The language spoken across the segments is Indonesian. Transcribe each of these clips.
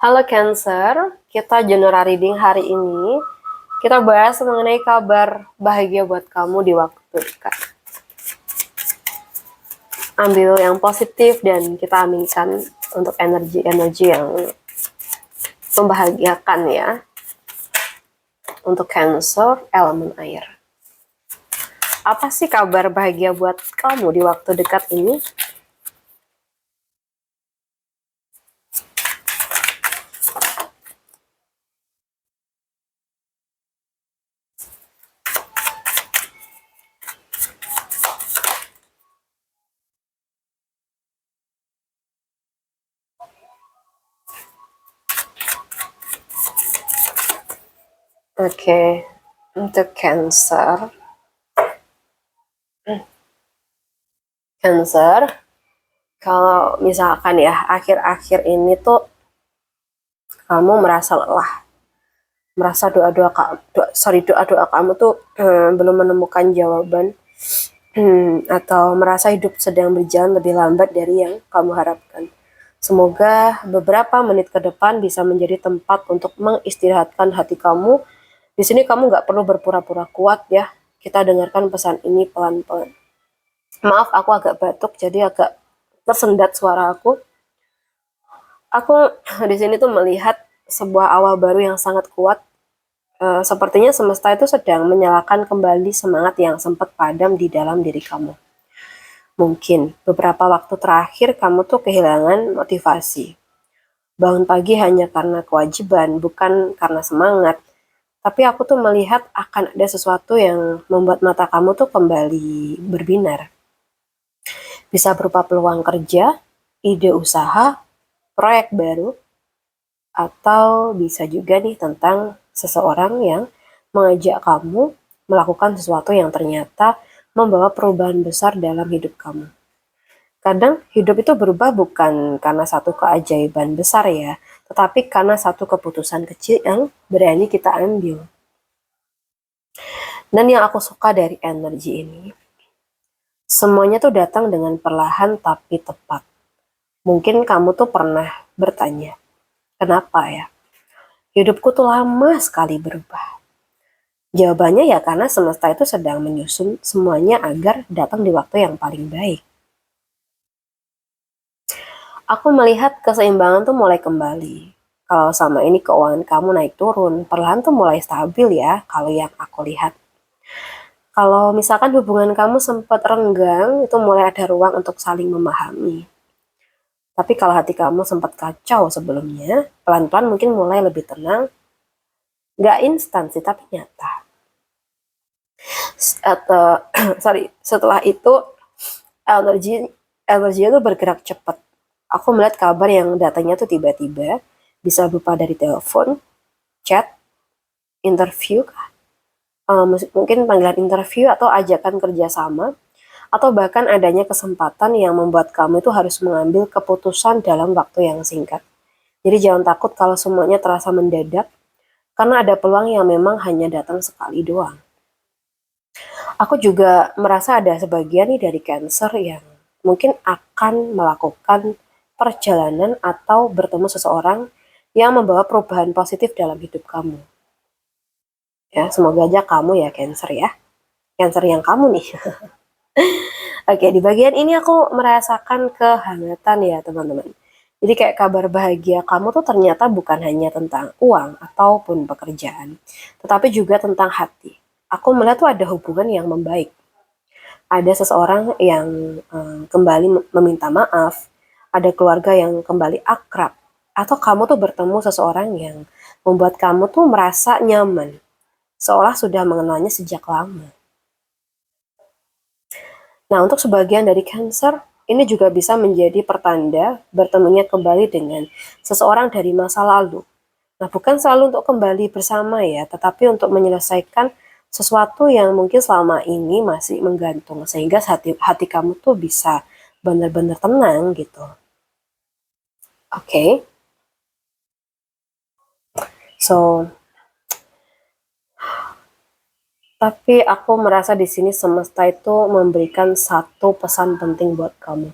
Halo Cancer, kita general reading hari ini. Kita bahas mengenai kabar bahagia buat kamu di waktu dekat. Ambil yang positif dan kita aminkan untuk energi-energi yang membahagiakan ya. Untuk Cancer, elemen air. Apa sih kabar bahagia buat kamu di waktu dekat ini? Oke, untuk Cancer. Cancer, kalau misalkan ya akhir-akhir ini tuh kamu merasa lelah, merasa doa-doa kamu tuh belum menemukan jawaban, atau merasa hidup sedang berjalan lebih lambat dari yang kamu harapkan. Semoga beberapa menit ke depan bisa menjadi tempat untuk mengistirahatkan hati kamu. Di sini kamu nggak perlu berpura-pura kuat ya. Kita dengarkan pesan ini pelan-pelan. Maaf, aku agak batuk, jadi agak tersendat suara aku. Aku di sini tuh melihat sebuah awal baru yang sangat kuat. Sepertinya semesta itu sedang menyalakan kembali semangat yang sempat padam di dalam diri kamu. Mungkin beberapa waktu terakhir kamu tuh kehilangan motivasi. Bangun pagi hanya karena kewajiban, bukan karena semangat. Tapi aku tuh melihat akan ada sesuatu yang membuat mata kamu tuh kembali berbinar. Bisa berupa peluang kerja, ide usaha, proyek baru, atau bisa juga nih tentang seseorang yang mengajak kamu melakukan sesuatu yang ternyata membawa perubahan besar dalam hidup kamu. Kadang hidup itu berubah bukan karena satu keajaiban besar ya, tetapi karena satu keputusan kecil yang berani kita ambil. Dan yang aku suka dari energi ini, semuanya tuh datang dengan perlahan tapi tepat. Mungkin kamu tuh pernah bertanya, kenapa ya? Hidupku tuh lama sekali berubah. Jawabannya ya karena semesta itu sedang menyusun semuanya agar datang di waktu yang paling baik. Aku melihat keseimbangan tuh mulai kembali. Kalau sama ini keuangan kamu naik turun, perlahan tuh mulai stabil ya kalau yang aku lihat. Kalau misalkan hubungan kamu sempat renggang, itu mulai ada ruang untuk saling memahami. Tapi kalau hati kamu sempat kacau sebelumnya, pelan-pelan mungkin mulai lebih tenang. Nggak instan sih, tapi nyata. Atau, sorry, setelah itu energi energinya tuh bergerak cepat. Aku melihat kabar yang datanya tuh tiba-tiba, bisa berupa dari telepon, chat, interview, mungkin panggilan interview atau ajakan kerjasama, atau bahkan adanya kesempatan yang membuat kamu itu harus mengambil keputusan dalam waktu yang singkat. Jadi jangan takut kalau semuanya terasa mendadak, karena ada peluang yang memang hanya datang sekali doang. Aku juga merasa ada sebagian nih dari Cancer yang mungkin akan melakukan perjalanan atau bertemu seseorang yang membawa perubahan positif dalam hidup kamu. Ya, semoga aja kamu ya Cancer ya. Cancer yang kamu nih. Oke, di bagian ini aku merasakan kehangatan ya teman-teman. Jadi kayak kabar bahagia kamu tuh ternyata bukan hanya tentang uang ataupun pekerjaan, tetapi juga tentang hati. Aku melihat tuh ada hubungan yang membaik. Ada seseorang yang kembali meminta maaf, ada keluarga yang kembali akrab, atau kamu tuh bertemu seseorang yang membuat kamu tuh merasa nyaman, seolah sudah mengenalnya sejak lama. Nah, untuk sebagian dari Cancer, ini juga bisa menjadi pertanda bertemunya kembali dengan seseorang dari masa lalu. Nah, bukan selalu untuk kembali bersama ya, tetapi untuk menyelesaikan sesuatu yang mungkin selama ini masih menggantung, sehingga hati kamu tuh bisa benar-benar tenang gitu. Oke. So, tapi aku merasa di sini semesta itu memberikan satu pesan penting buat kamu.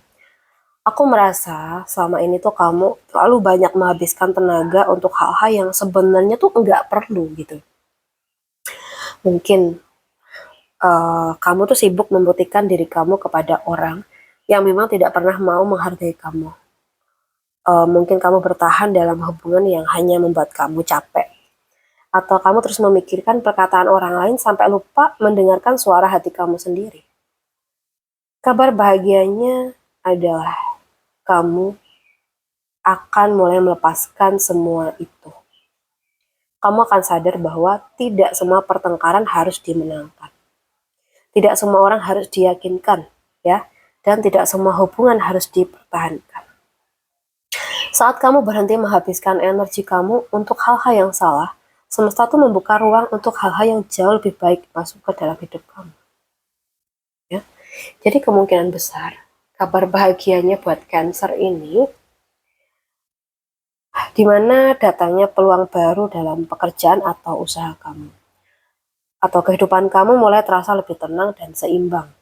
Aku merasa selama ini tuh kamu terlalu banyak menghabiskan tenaga untuk hal-hal yang sebenarnya tuh nggak perlu gitu. Mungkin kamu tuh sibuk membuktikan diri kamu kepada orang yang memang tidak pernah mau menghargai kamu. Mungkin kamu bertahan dalam hubungan yang hanya membuat kamu capek. Atau kamu terus memikirkan perkataan orang lain sampai lupa mendengarkan suara hati kamu sendiri. Kabar bahagianya adalah kamu akan mulai melepaskan semua itu. Kamu akan sadar bahwa tidak semua pertengkaran harus dimenangkan. Tidak semua orang harus diyakinkan, ya, dan tidak semua hubungan harus dipertahankan. Saat kamu berhenti menghabiskan energi kamu untuk hal-hal yang salah, semesta itu membuka ruang untuk hal-hal yang jauh lebih baik masuk ke dalam hidup kamu. Ya. Jadi kemungkinan besar kabar bahagianya buat Cancer ini di mana datangnya peluang baru dalam pekerjaan atau usaha kamu. Atau kehidupan kamu mulai terasa lebih tenang dan seimbang.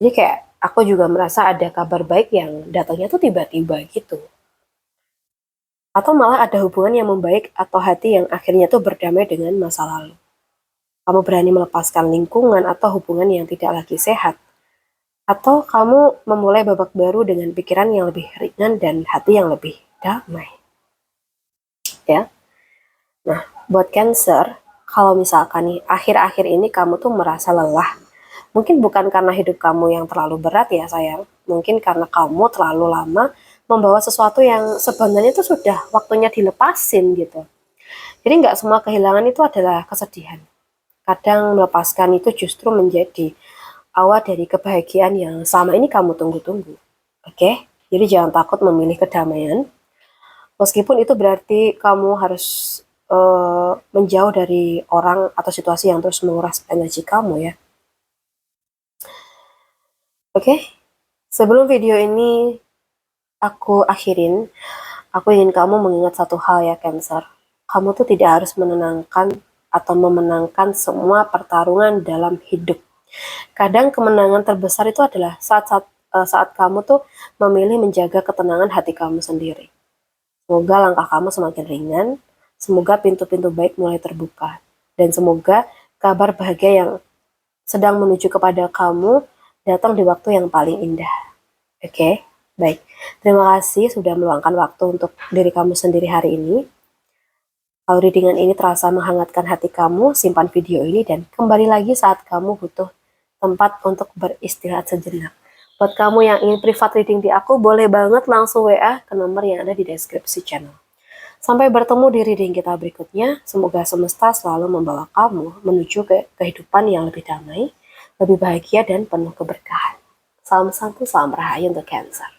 Jadi kayak aku juga merasa ada kabar baik yang datangnya tuh tiba-tiba gitu. Atau malah ada hubungan yang membaik atau hati yang akhirnya tuh berdamai dengan masa lalu. Kamu berani melepaskan lingkungan atau hubungan yang tidak lagi sehat. Atau kamu memulai babak baru dengan pikiran yang lebih ringan dan hati yang lebih damai. Ya. Nah, buat Cancer, kalau misalkan nih akhir-akhir ini kamu tuh merasa lelah, mungkin bukan karena hidup kamu yang terlalu berat ya sayang, mungkin karena kamu terlalu lama membawa sesuatu yang sebenarnya itu sudah waktunya dilepasin gitu. Jadi nggak semua kehilangan itu adalah kesedihan. Kadang melepaskan itu justru menjadi awal dari kebahagiaan yang selama ini kamu tunggu-tunggu. Oke? Jadi jangan takut memilih kedamaian. Meskipun itu berarti kamu harus menjauh dari orang atau situasi yang terus menguras energi kamu ya. Oke? Sebelum video ini aku akhirin, aku ingin kamu mengingat satu hal ya Cancer. Kamu tuh tidak harus menenangkan atau memenangkan semua pertarungan dalam hidup. Kadang kemenangan terbesar itu adalah saat kamu tuh memilih menjaga ketenangan hati kamu sendiri. Semoga langkah kamu semakin ringan, semoga pintu-pintu baik mulai terbuka, dan semoga kabar bahagia yang sedang menuju kepada kamu datang di waktu yang paling indah. Oke, baik. Terima kasih sudah meluangkan waktu untuk diri kamu sendiri hari ini. Kalau readingan ini terasa menghangatkan hati kamu, simpan video ini dan kembali lagi saat kamu butuh tempat untuk beristirahat sejenak. Buat kamu yang ingin private reading di aku, boleh banget langsung WA ke nomor yang ada di deskripsi channel. Sampai bertemu di reading kita berikutnya. Semoga semesta selalu membawa kamu menuju ke kehidupan yang lebih damai, lebih bahagia, dan penuh keberkahan. Salam satu, salam rahayu untuk Cancer.